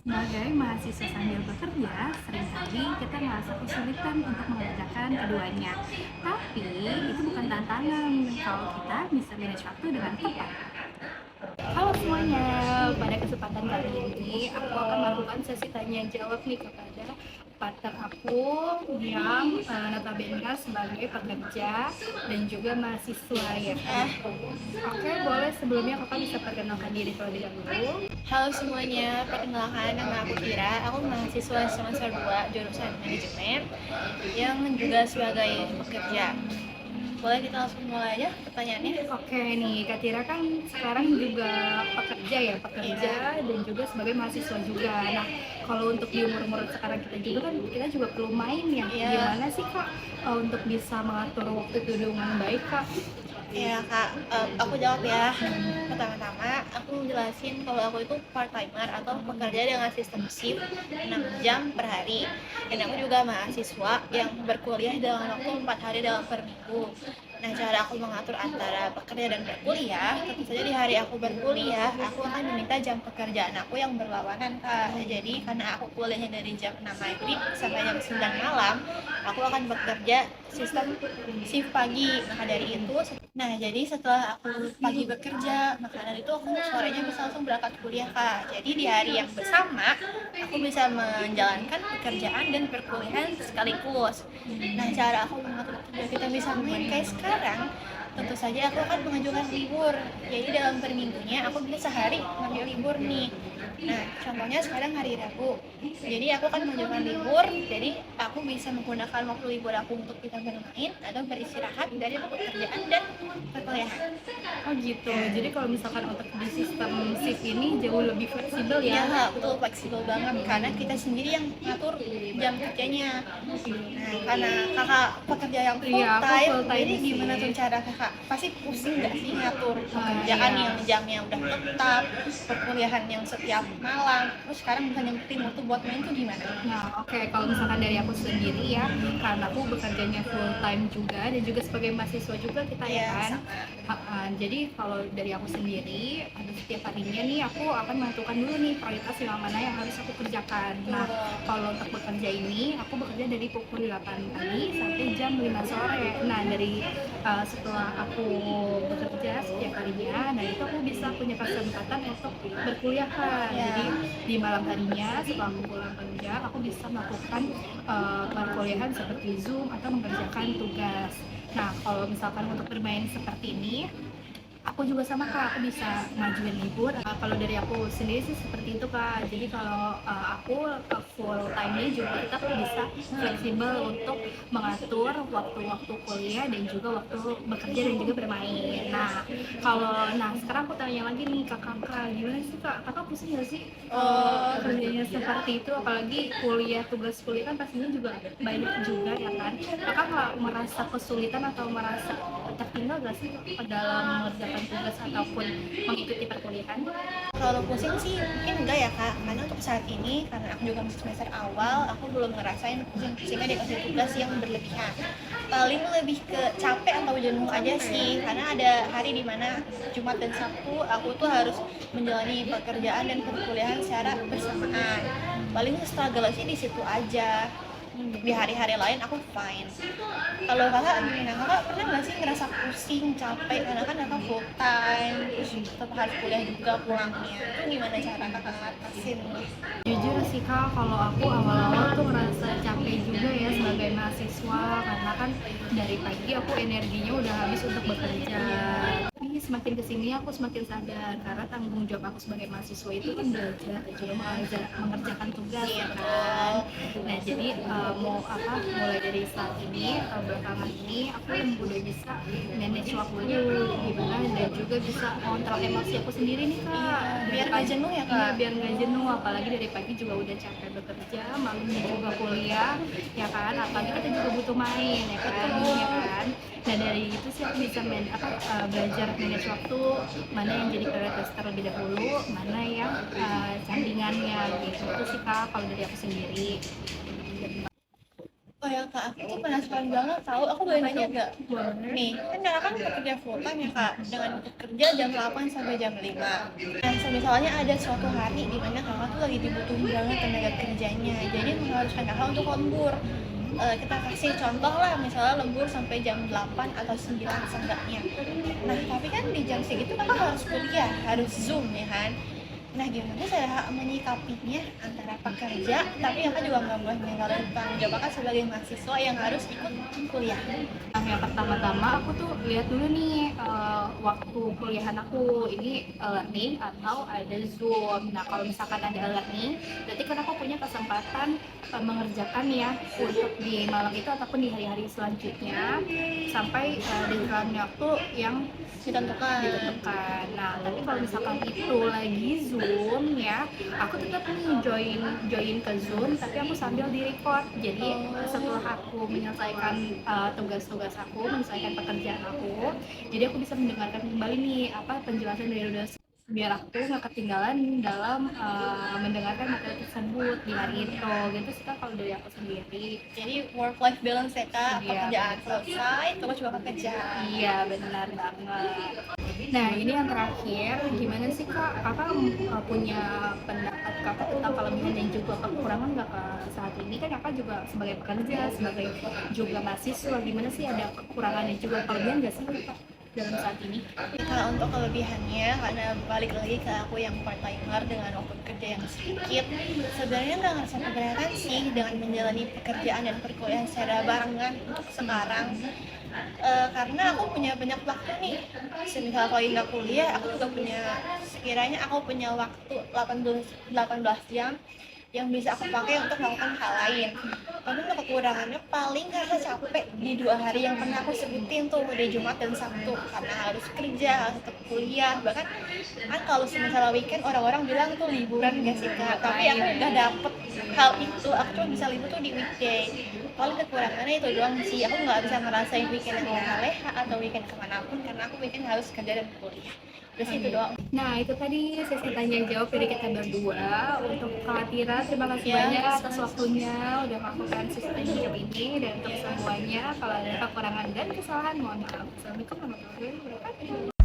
Sebagai mahasiswa sambil bekerja, seringkali kita merasa kesulitan untuk mengerjakan keduanya. Tapi itu bukan tantangan kalau kita bisa manage waktu dengan tepat. Halo semuanya, pada kesempatan kali ini aku akan melakukan sesi tanya jawab nih kepada partner aku yang notabene sebagai pekerja dan juga mahasiswa ya kan. Oke, boleh sebelumnya kakak bisa perkenalkan diri terlebih dahulu. Halo semuanya, perkenalkan nama aku Kira. Aku mahasiswa semester 2 jurusan manajemen yang juga sebagai pekerja. Boleh kita langsung mulai aja pertanyaannya? Oke nih, Kak Tira kan sekarang juga pekerja ya, pekerja dan juga sebagai mahasiswa juga. Nah, kalau untuk di umur-umur sekarang kita juga kan kita juga perlu main ya. Iya. Gimana sih Kak untuk bisa mengatur waktu itu dengan baik Kak? Ya kak, aku jawab ya. Pertama-tama, aku jelasin kalau aku itu part timer atau pekerja dengan sistem shift 6 jam per hari. Dan aku juga mahasiswa yang berkuliah dalam waktu 4 hari dalam per minggu. Nah, cara aku mengatur antara bekerja dan berkuliah, tentu saja di hari aku berkuliah, aku akan meminta jam pekerjaan aku yang berlawanan, Kak. Jadi, karena aku kuliahnya dari jam 6 maghrib sampai jam 9 malam, aku akan bekerja sistem shift pagi. Jadi setelah aku pagi bekerja, maka dari itu aku sorenya bisa langsung berangkat kuliah, Kak. Jadi di hari yang bersama, aku bisa menjalankan pekerjaan dan perkuliahan sekaligus. Nah, cara aku mengatur waktu biar kita bisa main kayak sekarang, tentu saja aku akan mengajukan libur. Jadi dalam per minggunya aku bisa sehari ngambil libur nih. Nah, contohnya sekarang hari Rabu. Jadi aku akan mengajukan libur. Jadi aku bisa menggunakan waktu libur aku untuk kita bermain atau beristirahat dari pekerjaan dan perkuliahan. Oh gitu. Jadi kalau misalkan untuk di sistem shift ini jauh lebih fleksibel Iya, ya. Kak, betul fleksibel banget karena kita sendiri yang ngatur jam kerjanya. Nah, karena kakak pekerja yang full Iya, aku time, full time jadi sih. gimana tuh cara kakak? Pasti pusing nggak sih ngatur pekerjaan iya. yang jamnya udah tetap, perkuliahan yang setiap malam, terus sekarang bisa nyempetin waktu buat main tuh gimana? Nah, oke, kalau misalkan dari aku sendiri ya, karena aku bekerjanya full time juga dan juga sebagai mahasiswa juga kita ya Iya, kan. sama. Jadi kalau dari aku sendiri, setiap harinya nih aku akan menentukan dulu nih prioritas yang mana yang harus aku kerjakan. Nah, kalau untuk bekerja ini, aku bekerja dari pukul 8 pagi sampai jam 5 sore. Nah, dari setelah aku bekerja setiap harinya, nah itu aku bisa punya kesempatan untuk berkuliah kan. Jadi di malam harinya setelah aku pulang kerja, aku bisa melakukan perkuliahan seperti Zoom atau mengerjakan tugas. Nah, kalau misalkan untuk bermain seperti ini, aku juga sama Kak, aku bisa ngajuin libur. Kalau dari aku sendiri sih seperti itu Kak. Jadi kalau aku full time-nya juga tetap bisa fleksibel untuk mengatur waktu-waktu kuliah dan juga waktu bekerja dan juga bermain. Nah sekarang aku tanya lagi nih ke kakak, gimana sih Kak? Kakak pusing nggak sih kerjanya seperti itu? Apalagi kuliah, tugas kuliah kan pastinya juga banyak juga ya kan. Kakak nggak merasa kesulitan atau merasa tertinggal nggak sih dalam mengerjakan tugas ataupun mengikuti perkuliahan? Kalau pusing sih mungkin enggak ya, Kak, karena untuk saat ini karena aku juga masih semester awal, aku belum ngerasain pusing-pusingnya dikasih tugas yang berlebihan. Paling lebih ke capek atau jenuh aja sih, karena ada hari dimana Jumat dan Sabtu aku tuh harus menjalani pekerjaan dan perkuliahan secara bersamaan. Paling struggle sih di situ aja. Di hari-hari lain aku fine. Kalau kakak gimana? Kakak pernah nggak sih ngerasa pusing, capek karena kan kakak full time, terus tetap harus kuliah juga pulangnya. Itu gimana cara kakak ngatasin? Jujur sih Kak, kalau aku awal-awal tuh ngerasa capek juga ya sebagai mahasiswa karena kan dari pagi aku energinya udah habis untuk bekerja. Tapi semakin kesini aku semakin sadar karena tanggung jawab aku sebagai mahasiswa itu kan belajar dan juga mengerjakan tugas ya kan. Nah jadi mulai dari saat ini atau belakangan ini aku yang udah bisa manage waktunya gimana dan juga bisa kontrol emosi aku sendiri nih Kak. Biar nggak jenuh ya, Kak? Iya, biar nggak jenuh, apalagi dari pagi juga udah capek bekerja, malamnya juga kuliah, ya kan, apalagi kita juga butuh main, ya kan, ya kan. Nah dari itu sih aku bisa belajar manage waktu, mana yang jadi prioritas terlebih dahulu, mana yang sampingannya gitu. Itu sih Kak kalau dari aku sendiri. Oh ya, Kak, aku tuh penasaran banget tahu. Aku boleh nanya nggak? Boleh. Nih, kan kakak kan bekerja full time ya kak, dengan bekerja jam 8 sampai jam 5. Nah, misalnya ada suatu hari di mana kakak tuh lagi dibutuhin banget tenaga kerjanya, jadi mengharuskan kakak untuk lembur. Kita kasih contoh lah, misalnya lembur sampai jam 8 atau 9 seenggaknya. Nah, tapi kan di jam segitu kakak harus kuliah, harus Zoom ya kan? Nah, gimana saya menyikapinya antara pekerja, tapi kakak juga nggak boleh ninggalin tanggung jawab kakak sebagai mahasiswa yang harus ikut kuliah. Yang pertama-tama aku tuh lihat dulu nih waktu kuliahan aku ini learning atau ada Zoom. Nah kalau misalkan ada learning, berarti kan aku punya kesempatan mengerjakan ya untuk di malam itu ataupun di hari-hari selanjutnya sampai deadline waktu yang ditentukan. Nah tapi kalau misalkan itu lagi Zoom ya, aku tetap nih join ke Zoom, tapi aku sambil di record. Jadi setelah aku menyelesaikan tugas-tugas aku, menyelesaikan pekerjaan aku, jadi aku bisa mendengarkan kembali nih apa penjelasan dari dosen, biar aku nggak ketinggalan dalam mendengarkan materi tersebut di hari itu. Gitu sih Kak, kalau dari aku sendiri. Jadi work life balance ya kak, Iya, pekerjaan selesai, terus juga kerja. Iya benar banget. Nah ini yang terakhir, gimana sih Kak, Kakak punya pendapat Kakak tentang kelebihan dan juga kekurangan nggak Kak saat ini? Kan Kakak juga sebagai pekerja, sebagai juga mahasiswa, gimana sih, ada kekurangan dan juga kelebihan nggak sih Kak dalam saat ini? Kalau untuk kelebihannya, karena balik lagi ke aku yang part timer dengan waktu kerja yang sedikit, sebenarnya nggak ngerasa keberatan sih dengan menjalani pekerjaan dan perkuliahan secara barengan untuk sekarang. Karena aku punya banyak waktu nih. Semisal kalau nggak kuliah, aku juga punya, sekiranya aku punya waktu 18 jam yang bisa aku pakai untuk melakukan hal lain. Tapi untuk kekurangannya paling karena capek di 2 hari yang pernah aku sebutin tuh, di Jumat dan Sabtu, karena harus kerja, harus tetap kuliah. Bahkan kan kalau misalnya weekend orang-orang bilang tuh liburan gak sih kak, tapi aku nggak dapet hal itu. Aku cuma bisa libur tuh di weekday. Paling kekurangannya itu doang sih, aku nggak bisa ngerasain weekend yang leha-leha atau weekend kemanapun karena aku weekend harus kerja dan kuliah. Terus itu doang. Nah itu tadi sesi tanya jawab dari kita berdua. Untuk Kak Tira, terima kasih banyak atas waktunya udah melakukan sesi tanya jawab ini, dan untuk semuanya kalau ada kekurangan dan kesalahan mohon maaf. Assalamualaikum warahmatullahi wabarakatuh.